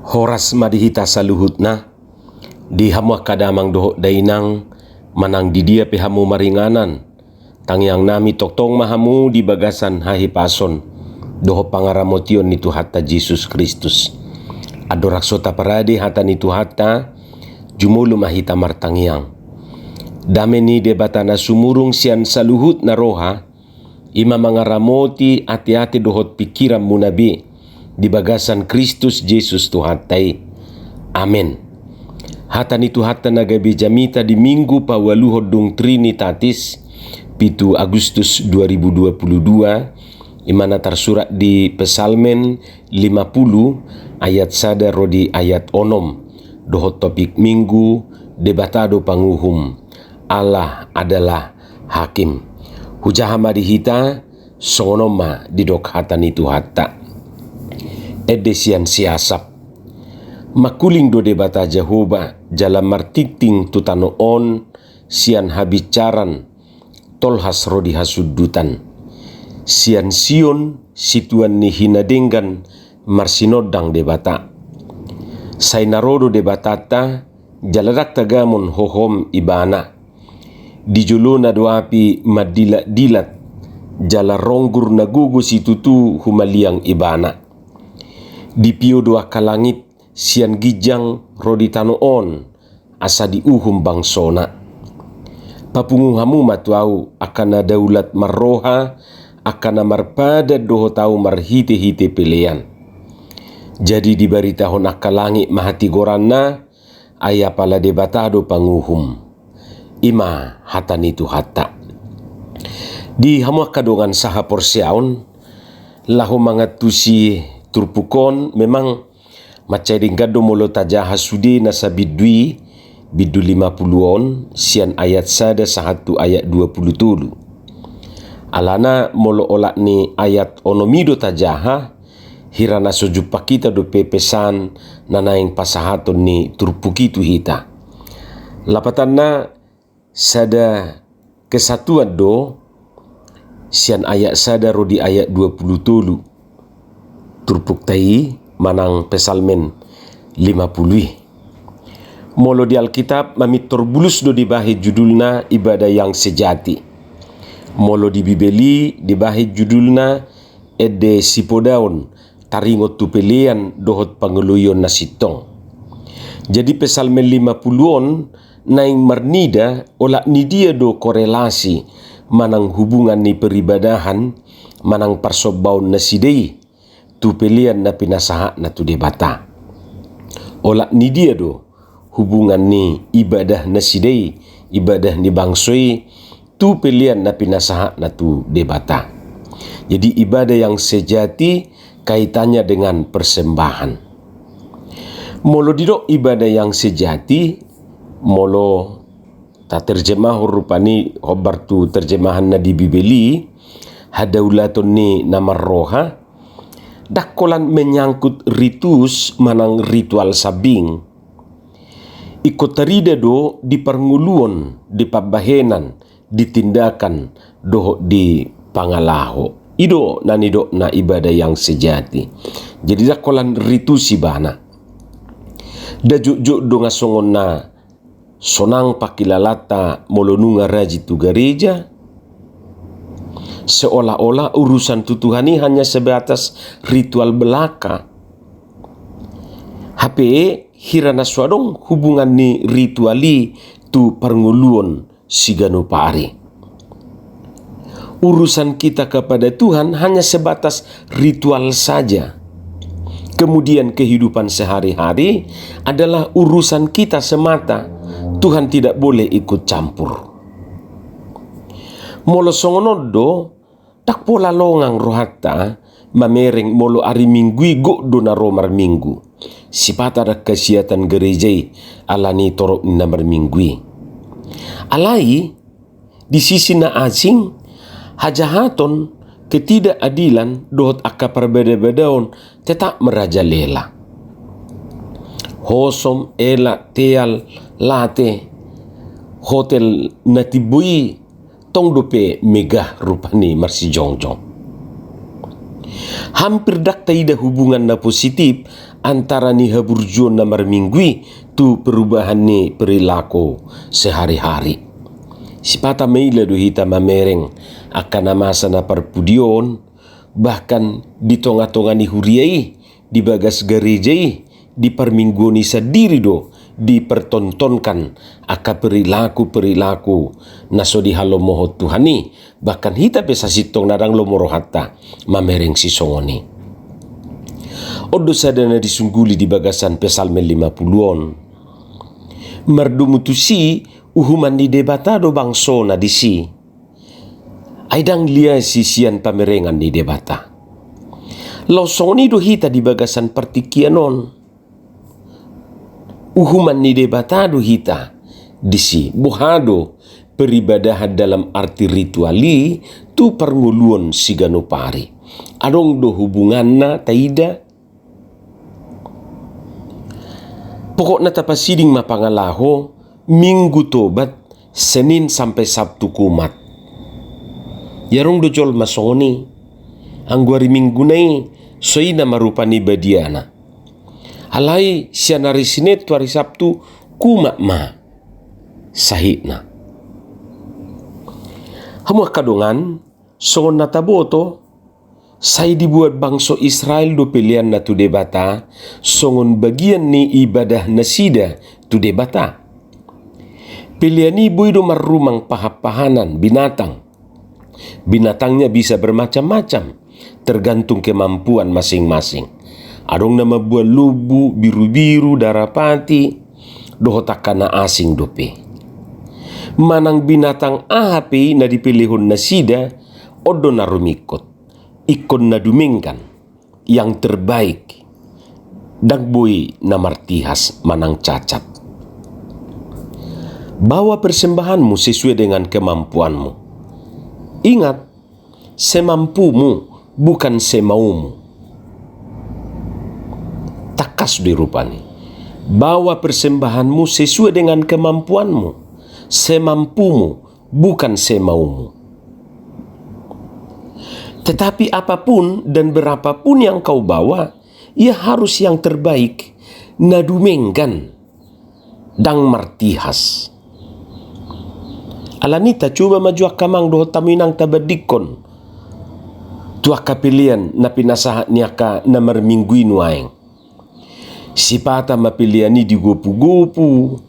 Horas madihita saluhutna di hamu kadamang doho dainang manang di dia pehamu maringanan tangyang nami toktong mahamu di bagasan hahipason doho pangaramotion ni Tuhata Yesus Kristus adoraksota paradi hata ni Tuhata jumulu mahita martangyang dame ni debatana sumurung sian saluhut na roha ima mangaramoti ati-ati dohot pikiran munabi di bagasan Kristus Yesus Tuhatai. Amen. Hata ni Tuhata nagabi jamita di Minggu pawaluhod dung Trinitatis 7 Agustus 2022 imana tersurat di Pesalmen 50 ayat sada rodi ayat onom dohot topik Minggu debatado panguhum Allah adalah hakim. Hujahama dihita songonoma di dok hata ni Tuhata. Edesian siasap makuling do debata Jehovah jalan martiting tutano on sian habicaran tolhas rodi hasudutan sian sion situan ni hinadenggan marsinodang debata sainarodo debatata jaladak tagamon hohom ibana dijuluna doapi madilat-dilat jala ronggur nagugu situtu humaliang ibana di pio doa kalangit sian gijang rodi tanoon asa di uhum bangsona papunguhamu matuau akana daulat marroha akana marpada doho tau marhite-hite pelean jadi dibaritahon akalangi mahati goranna aya pala debatado panguhum ima hata ni Tuhata di hamu kadongan saha porsiaon lahu mangatusi turpukon memang macai ringgado molo tajaha sudi nasa bidui bidu 50-on sian ayat sada sahatu ayat 20 alana molo olak ni ayat onomido tajaha hirana sojupa kita do pepesan nanaing pasahaton ni turpukitu hita lapatanna sada kesatuan do sian ayat sada rodi ayat 20 turpuk tai manang Pesalmen 50 molo di Alkitab mamit torbulus do dibahi judulna ibadah yang sejati molo di Bibeli dibahi judulna ede sipodaon taringot tupelian dohot pangeluyon na sitong jadi Pesalmen 50-on naing marnida olak ni dia do korelasi manang hubungan ni peribadahan manang parsobaon na sidei tu pelian na pinasaha na tu debata. Olak ni dia do hubungan ni ibadah na sidei, ibadah ni bangsoi, tu pelian na pinasaha na tu debata. Jadi ibadah yang sejati kaitannya dengan persembahan. Molo didok ibadah yang sejati, molo ta terjemah rupani hobar tu terjemahan na di Bibeli, hadaulatun ni nama roha, dakolan menyangkut ritus manang ritual sabing ikut terida do di pernguluan di pabahenan ditindakan doh di pangalaho ido nanido na ibadah yang sejati jadi dakolan ritus ibana dajuk do ngasongon na sonang pakilalata molonunga raji tu gereja seolah-olah urusan tutuhani hanya sebatas ritual belaka. HP hirana suadong hubungan ni rituali tu pernguluan sigano pari. Urusan kita kepada Tuhan hanya sebatas ritual saja. Kemudian kehidupan sehari-hari adalah urusan kita semata. Tuhan tidak boleh ikut campur. Molo songonodo tak pola longang rohata mamereng molo ari minggui go do na romar minggu sipata da kesiatan gerejai alani torok na marminggui alai di sisi na asing hajahaton ketidakadilan dohot akka perbeda-bedaon tetap merajalela hosom ela teal late hotel natibui tong dope megah rupani marsi jongjong. Hampir dak taida hubungan na positif antara ni haburjon na marminggui tu perubahan ni perilaku sehari-hari. Sipata meila do hita mamereng akan masa na perpudion, bahkan di tonga-tonga ni huriai, di bagas gerejai, di permingguani sadiri do dipertontonkan aka perilaku-perilaku naso di halo moho Tuhani, bahkan hita pesa sitong narang lomoro hatta mamereng si songoni. Odo sadana disungguli di bagasan pesalme 50-on. Merdumutusi uhuman di debatado bangso na disi. Aidang lia sisian pamerengan di debata. Lausoni do hita di bagasan partikianon. Uhuman ni debatado hita disi buhado peribadahan dalam arti rituali tu pernguluan siganopari. Adong do hubunganna taida. Pokoknya tapasiding mapangalaho Minggu tobat Senin sampai Sabtu kumat. Yarong dojol masoni angguari minggu nai soina marupani badiana. Alai sianari sinet tu hari Sabtu kumat ma sahitna. Hamuah kadongan songon nataboto sai dibuat bangso Israel do pilihan na tu debata songon bagian ni ibadah nasida tu debata. Pilihan ni buido marumang pahapahanan binatang. Binatangnya bisa bermacam-macam tergantung kemampuan masing-masing. Adong nama buah lubu, biru-biru, darapati, dohotakana asing dope. Manang binatang ahapi na dipilihun nasida odo narumikot. Ikon na dumingkan yang terbaik dagboy na martihas manang cacat. Bawa persembahanmu sesuai dengan kemampuanmu. Ingat, semampumu bukan semaumu. Takas dirupani. Bawa persembahanmu sesuai dengan kemampuanmu. Semampumu bukan semaumu. Tetapi apapun dan berapapun yang kau bawa, ia harus yang terbaik, nadumenggan, dang martihas. Alanita coba maju akamang doho taminang tabadikon. Tua kapilian na pinasahat niaka na marminggui nuaeng. Sipata mapiliani di gopu-gopu.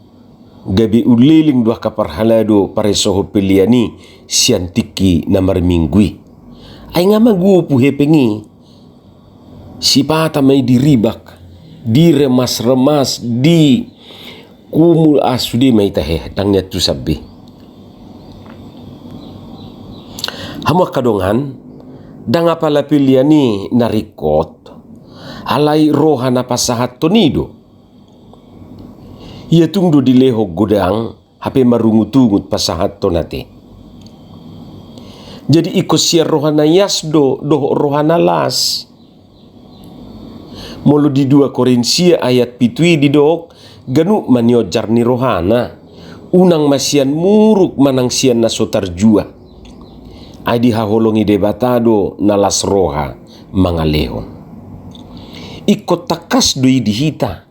Gabi uliling dua kaparhalado paresoho piliani siantiki na marminggui. Ay nga magupu hepengi. Sipata may diribak, di remas-remas, di kumul asudi may tahe, tangnya tu sabi. Hamuak kadongan, danga pala piliani narikot, alay roha na pasahat tonido. Ia tungdo dilehog godang, hape marungut-ungut pasahat tonate. Jadi ikut siar rohana yasdo doh rohana las. Molo di 2 Korinsia ayat pitui di dok ganu maniojar ni rohana. Unang masian muruk manang sian nasotar jua. Adi haholongi debatado nalas roha mangalehon. Ikut takas doi dihita.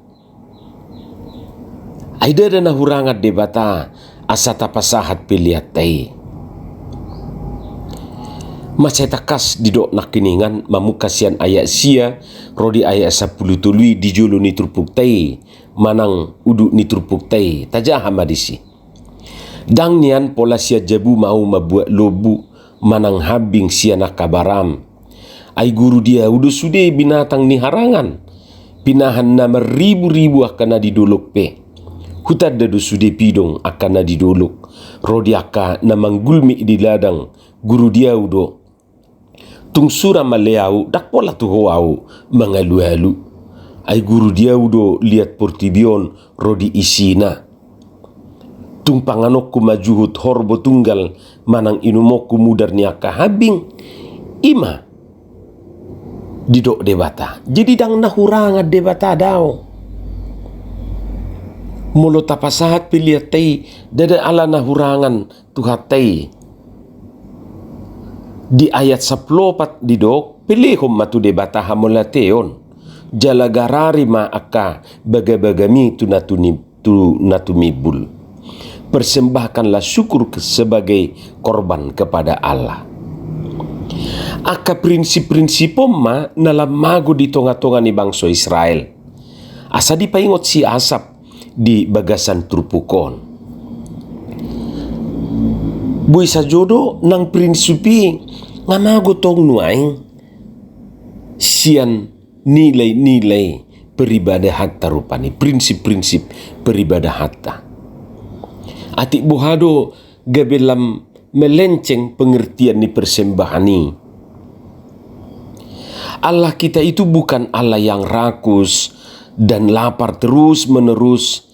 Aida dana hurangat debata asata pasahat pilihat tai. Masai takas didok nak kiningan mamukasian ayat sia rodi ayat 10 tului di julu ni trupuk tai manang uduk ni trupuk tai tajah hamadisi. Dang nian pola sia jabu mau mabuat lobu manang habing sia nak kabaram. Ai guru dia udah sude binatang ni harangan. Pinahan nama ribu-ribu akan didolok pe. Hutad dadu sude pidong akan didolok. Rodi aka namang gulmi di ladang guru dia udah tung sura maleau dak pola tu hoau mangalu-alu. Ai guru dia udo lihat portibion rodi isina. Tung panganokku majuhut horbo tunggal manang inumokku mudar niaka habing ima didok debata. Jadi dang nahurangat debata dao. Molo tapasahat pilihat tai dada ala nahurangan tuhatai. Di ayat 14 didok pilihom matu debata hamolateon. jalagarari ma aka bagabagami tu natumibul. Persembahkanlah syukur sebagai korban kepada Allah. Aka prinsip-prinsip ma nalam mago di tonga-tonga ni bangsa Israel. Asa dipaingot si asap di bagasan trupukon. Buy sa jodo ng prinsipi nga mago tong nuaing siyan nilai-nilai peribadahan tarupani, prinsip-prinsip peribadahan ta. Ati buhado gabelam melenceng pengertian ni persembahan ni. Allah kita itu bukan Allah yang rakus dan lapar terus menerus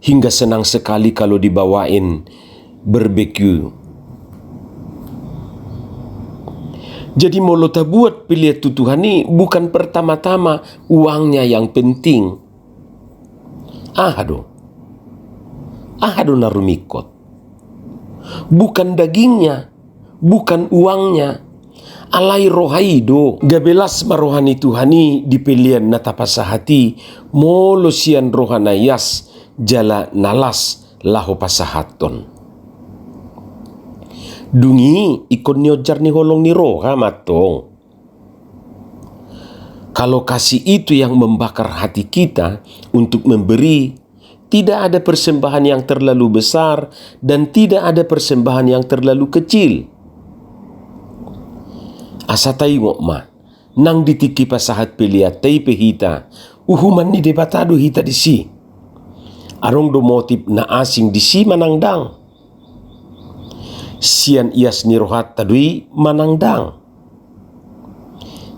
hingga senang sekali kalau dibawain barbecue. Jadi molo ta buat pilih Tuhan ni bukan pertama-tama uangnya yang penting. Ahado narumikot. Bukan dagingnya, bukan uangnya. Alai rohaido gabelas marohani Tuhani dipilihan natapasa hati molo sian rohanayas jala nalas laho pasahaton. Dungi ikon nyojar ni holong ni roha matong. Kalau kasih itu yang membakar hati kita untuk memberi, tidak ada persembahan yang terlalu besar dan tidak ada persembahan yang terlalu kecil. Asa tayo ma, nang ditiki pasahat pilihat tay pehita, uhuman ni debatado hita di si. Arong do motif na asing di si manangdang. Sian ias ni rohat tadui manangdang.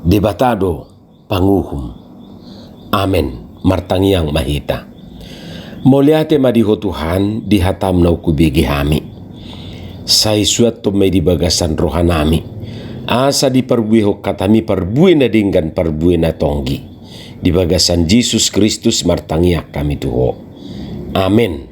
Debatado panguhum. Amen. Martangiang mahita. Moliate madiho Tuhan dihatam na ukubigi hami. Say suatu may dibagasan rohanami. Asa di parbuiho katami parbuin na dinggan parbuin na tonggi. Dibagasan Jesus Kristus martangiak kami tuho. Amen.